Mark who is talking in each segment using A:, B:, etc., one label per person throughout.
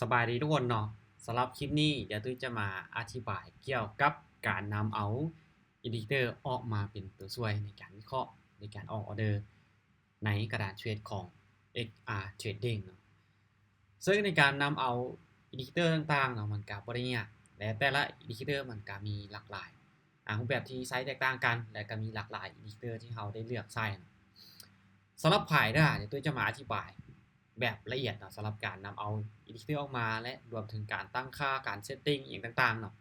A: สบายดีทุกคนเนาะสำหรับคลิปนี้เดี๋ยวตุ้ยจะมาอธิบายเกี่ยวกับการนำเอาอินดิเคเตอร์ออกมาเป็นตัวช่วยในการวิเคราะห์ในการออกออเดอร์ในกระดานเทรดของ XR Trading เนาะซึ่งในการนำเอาอินดิเคเตอร์ต่างๆเนาะมันก็บ่ได้ยากและแต่ละอินดิเคเตอร์มันก็มีหลากหลายรูปแบบที่ใช้แตกต่างกันและก็มีหลากหลายอินดิเคเตอร์ที่เราได้เลือกใช้สำหรับขายเดี๋ยวตุ้ยจะมาอธิบายแบบละเอียดเนาะสำหรับการนำเอาอินดิเคเตอร์ออกมาและรวมถึงการตั้งค่าการเซตติ้งอย่างต่างๆเนาะ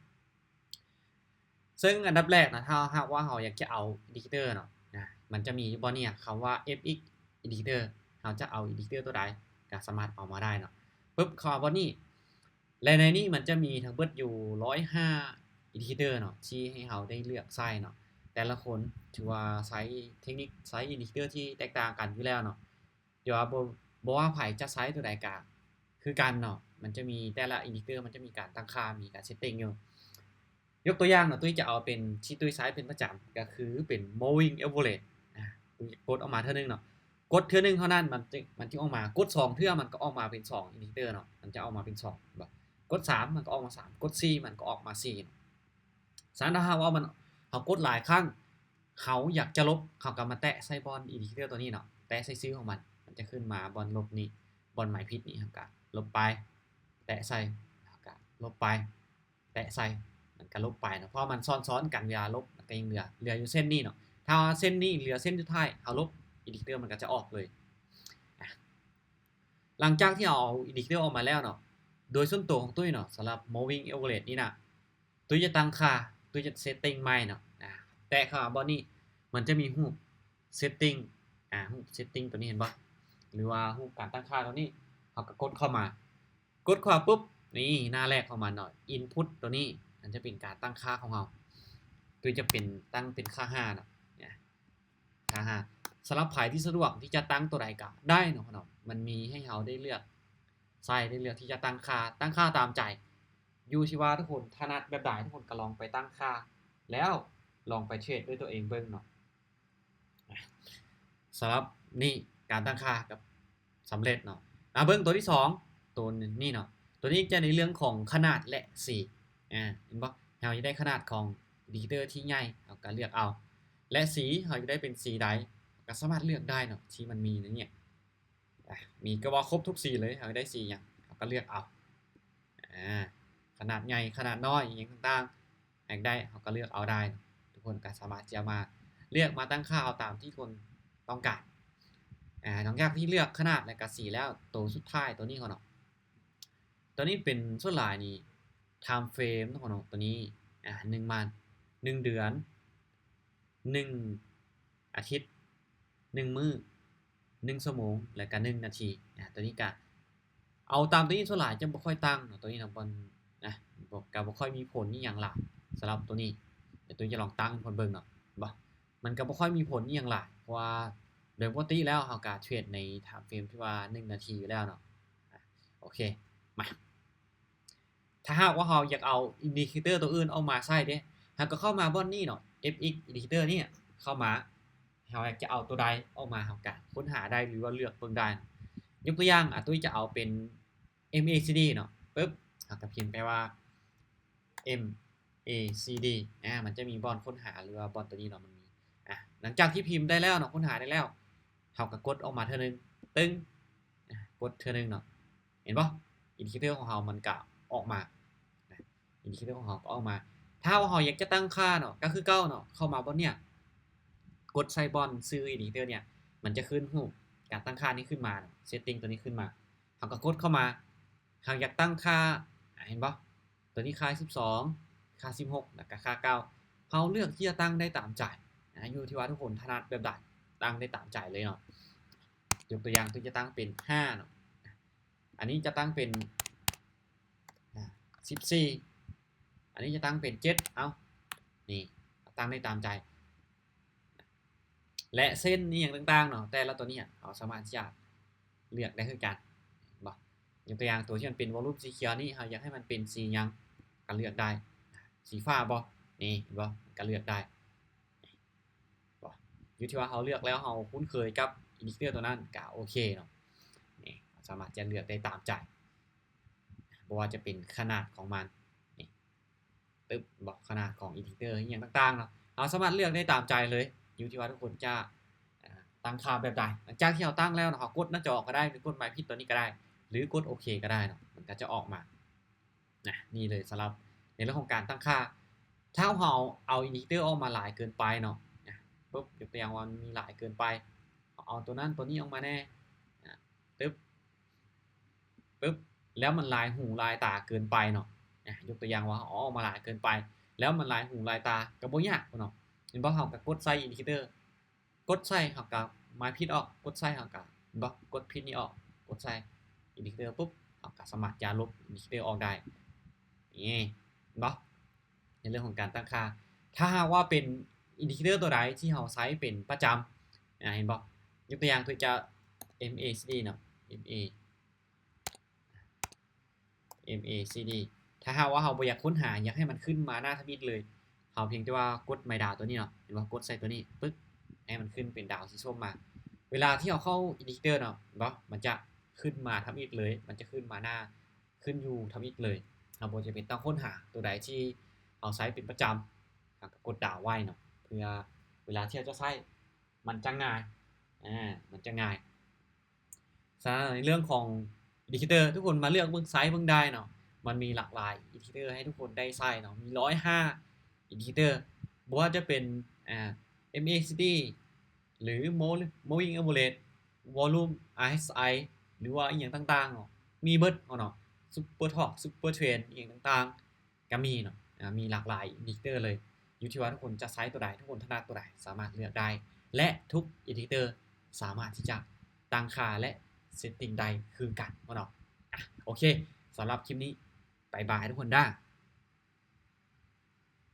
A: ซึ่งอันดับแรกนะถ้าหากว่าเราอยากจะเอาอินดิเคเตอร์เนาะมันจะมีบนเนี่ยคำว่า fx indicator เราจะเอาอินดิเคเตอร์ตัวใดก็สามารถเอามาได้เนาะปุ๊บเข้ามาบนนี้และในนี้มันจะมีทั้งเบิดอยู่105อินดิเคเตอร์เนาะที่ให้เราได้เลือกใช้เนาะแต่ละคนถือว่าใช้เทคนิคใช้อินดิเคเตอร์ที่แตกต่างกันอยู่แล้วเนาะเดี๋ยวบ่ว่าไผจะใช้ตัวใดก็คือกันเนาะมันจะมีแต่ละอินดิเคเตอร์มันจะมีการตั้งค่ามีการเซตติ้งอยู่ยกตัวอย่างเนาะตุ้ยจะเอาเป็นที่ตุ้ยใช้เป็นประจำก็คือเป็น moving average ตุ้ยกดออกมาเท่านึงเนาะกดเทื่อนึงเท่านั้นมันจะออกมากด2เทื่อมันก็ออกมาเป็น2อินดิเคเตอร์เนาะมันจะออกมาเป็น2แบบกด3มันก็ออกมา3กด4มันก็ออกมา4ฉะนั้นถ้าหากว่ามันเรากดหลายครั้งเขาอยากจะลบเขาก็มาแตะใส่บอลอินดิเคเตอร์ตัวนี้เนาะแตะใส่ซื้อของมันจะขึ้นมาบอลลบนี่บอลหมายผิดนี่ครับก็ลบไปแตะใส่แล้วก็ลบไปแตะใส่มันก็ลบไปเนาะเพราะมันซ้อนๆกันเวลาลบมันก็ยังเหลืออยู่เส้นนี้เนาะถ้าเส้นนี้เหลือเส้นสุดท้ายเอาลบอินดิเคเตอร์มันก็จะออกเลยหลังจากที่เอาอินดิเคเตอร์ออกมาแล้วเนาะโดยส่วนตัวของตุ้ยเนาะสำหรับ moving average นี่นะตุ้ยจะตั้งค่าตุ้ยจะเซตติ้งใหม่เนาะแต่ค่าบอลนี่มันจะมีรูปเซตติ้งรูปเซตติ้งตัวนี้เห็นปะหรือว่ารูปการตั้งค่าตัวนี้เขาก็กดเข้ามากดเข้าปุ๊บนี่หน้าแรกเข้ามาหน่อย input ตัวนี้มันจะเป็นการตั้งค่าของเราตุ้ยจะเป็นตั้งเป็นค่า5เนาะค่า5สำหรับใครที่สะดวกที่จะตั้งตัวใดก็ได้เนาะมันมีให้เราได้เลือกใส่ได้เลือกที่จะตั้งค่าตามใจอยู่ที่ว่าทุกคนถนัดแบบใดทุกคนก็ลองไปตั้งค่าแล้วลองไปเทรดด้วยตัวเองเบิ่งเนาะสำหรับนี่การตั้งค่ากับสำเร็จเนาะเบิ่งตัวที่2ตัวนี้เนาะตัวนี้จะในเรื่องของขนาดและสีเห็นปะเราจะได้ขนาดของอินดิเคเตอร์ที่ใหญ่เราก็เลือกเอาและสีเราจะได้เป็นสีใดก็สามารถเลือกได้เนาะที่มันมีนะเนี่ยมีก็ว่าครบทุกสีเลยเราได้สีอย่างเราก็เลือกเอาขนาดใหญ่ขนาดน้อยอย่างต่างๆอยากได้เราก็เลือกเอาได้ทุกคนก็สามารถจะมาเลือกมาตั้งค่าเอาตามที่คนต้องการหลังจากที่เลือกขนาดและกับสีแล้วตัวสุดท้ายตัวนี้ก่อนเนาะตัวนี้เป็นส่วนหลายนี่ time frame ทุกคนเนาะตัวนี้1วัน1เดือน1อาทิตย์1มื้อ1ชั่วโมงและก็1นาทีตัวนี้ก็เอาตามตัวนี้ส่วนหลายจะบ่ค่อยตั้งเนาะตัวนี้เนาะนะก็บ่ค่อยมีผลอีหยังหลายสำหรับตัวนี้เดี๋ยวตัวจะลองตั้งให้เพิ่นเบิ่งเนาะบ่มันก็บ่ค่อยมีผลอีหยังหลายเพราะว่าโดยปกติแล้วเราก็เทรดใน time frame ที่ว่า1นาทีอยู่แล้วเนาะโอเคมาถ้าหากว่าเราอยากเอาอินดิเคเตอร์ตัวอื่นออกมาใช้เด้เราก็เข้ามาบ่อนนี้เนาะ fx indicator เนี่ยเข้ามาเราอยากจะเอาตัวใดออกมาเราก็ค้นหาได้หรือว่าเลือกเบิ่งได้ยกตัวอย่างตุ้ยจะเอาเป็น MACD เนาะปึ๊บเราก็พิมพ์ไปว่า MACD มันจะมีบอลค้นหาหรือว่าบอลตัวนี้เนาะมันมีหลังจากที่พิมพ์ได้แล้วเนาะค้นหาได้แล้วเราก็กดออกมาเท่านึงตึ้งกดเท่านึงเนาะเห็นป่ะอินดิเคเตอร์ของเรามันก็ออกมาอินดิเคเตอร์ของเราก็ออกมาถ้าเราอยากจะตั้งค่าเนาะก็คือเก้าเนาะเข้ามาบนเนี่ยกดใส่บอลซื้ออินดิเคเตอร์เนี่ยมันจะขึ้นรูปการตั้งค่านี้ขึ้นมาเซตติ้งตัวนี้ขึ้นมาเราก็กดเข้ามาเราอยากตั้งค่าเห็นป่ะตัวนี้ค่า12ค่า16แล้วก็ค่า9เราเลือกที่จะตั้งได้ตามใจอยู่ที่ว่าทุกคนถนัดแบบใดตั้งได้ตามใจเลยเนาะยกตัวอย่างตัวจะตั้งเป็น5เนาะอันนี้จะตั้งเป็น14อันนี้จะตั้งเป็น7เอานี่ตั้งได้ตามใจและเส้นนี่อย่างต่างๆเนาะแต่ละตัวนี้เราสามารถที่จะเลือกได้คือกันบอกยกตัวอย่างตัวที่มันเป็นวอลลุ่มสีเขียวนี่เราอยากให้มันเป็นสียังก็เลือกได้สีฟ้าบ่นี่บ่ก็เลือกได้บ่อยู่ที่ว่าเราเลือกแล้วเราคุ้นเคยกับอินดิเคเตอร์ตัวนั้นก็โอเคเนาะนี่สามารถจะเลือกได้ตามใจ บ่ว่าจะเป็นขนาดของมันนี่ตึ๊บบอกขนาดของ indicator อหยังต่างๆเนาะเราสามารถเลือกได้ตามใจเลยอยู่ที่ว่าทุกคนจะตั้งค่าแบบใดหลังจากที่เราตั้งแล้วเนาะเรากดหน้าจอก็ได้หรือกดไม้ผิดตัวนี้ก็ได้หรือกดโอเคก็ได้เนาะมันก็จะออกมานี่เลยสำหรับในเรื่องของการตั้งค่าถ้าเราเอา indicator ออกมาหลายเกินไปเนาะปุ๊บยกตัวอย่างว่ามันมีหลายเกินไปเอาตัวนั้นตัวนี้ออกมาแน่ปึ๊บแล้วมันลายหูลายตาเกินไปเนาะยกตัวอย่างว่าออกมาหลายเกินไปแล้วมันลายหูลายตาก็บ่ยากเนาะเห็นบ่เราก็กดใส่ indicator กดใส่เราก็ไม้ผิดออกกดใส่เราก็เห็นบ่กดผิดนี้ออกกดใส่ indicator ปุ๊บเราก็สามารถจะลบ indicator ออกได้นี่เห็นบ่ในเรื่องของการตั้งค่าถ้าหากว่าเป็น indicator ตัวใดที่เราใช้เป็นประจำเห็นบ่ยกตัวอย่างคือจะ MACD เนาะ MACD ถ้าหากว่าเราบ่อยากค้นหาอยากให้มันขึ้นมาหน้าทวิตเลยเราเพียงแต่ว่ากดไม้ดาวตัวนี้เนาะเห็นบ่กดใส่ตัวนี้ปึ๊บให้มันขึ้นเป็นดาวสีส้มมาเวลาที่เราเข้า indicator เนาะเห็นบ่มันจะขึ้นมาทวิตเลยมันจะขึ้นมาหน้าขึ้นอยู่ทวิตเลยเราบ่จะเป็นต้องค้นหาตัวใดที่เราใช้เป็นประจำก็กดดาวไว้เนาะเพื่อเวลาที่เราจะใช้มันจะง่ายมันจะง่ายสำหรับในเรื่องของ indicator ทุกคนมาเลือกเบิ่งไซส์เบิ่งได้เนาะมันมีหลากหลาย indicator ให้ทุกคนได้ใช้เนาะมี105 indicator บ่ว่าจะเป็นMACD หรือ Moving Average Volume RSI หรือว่าอีหยังต่างๆเนาะมีเบิดเนาะ Super Torque Super Trend อีหยังต่างๆก็มีเนาะมีหลากหลาย indicator เลยอยู่ที่ว่าทุกคนจะใช้ตัวใดทุกคนถนัดตัวใดสามารถเลือกได้และทุก indicator สามารถที่จะตั้งค่าและเซตติ้งได้คือกันเนาะโอเคสำหรับคลิปนี้บ๊ายบายทุกคนด้า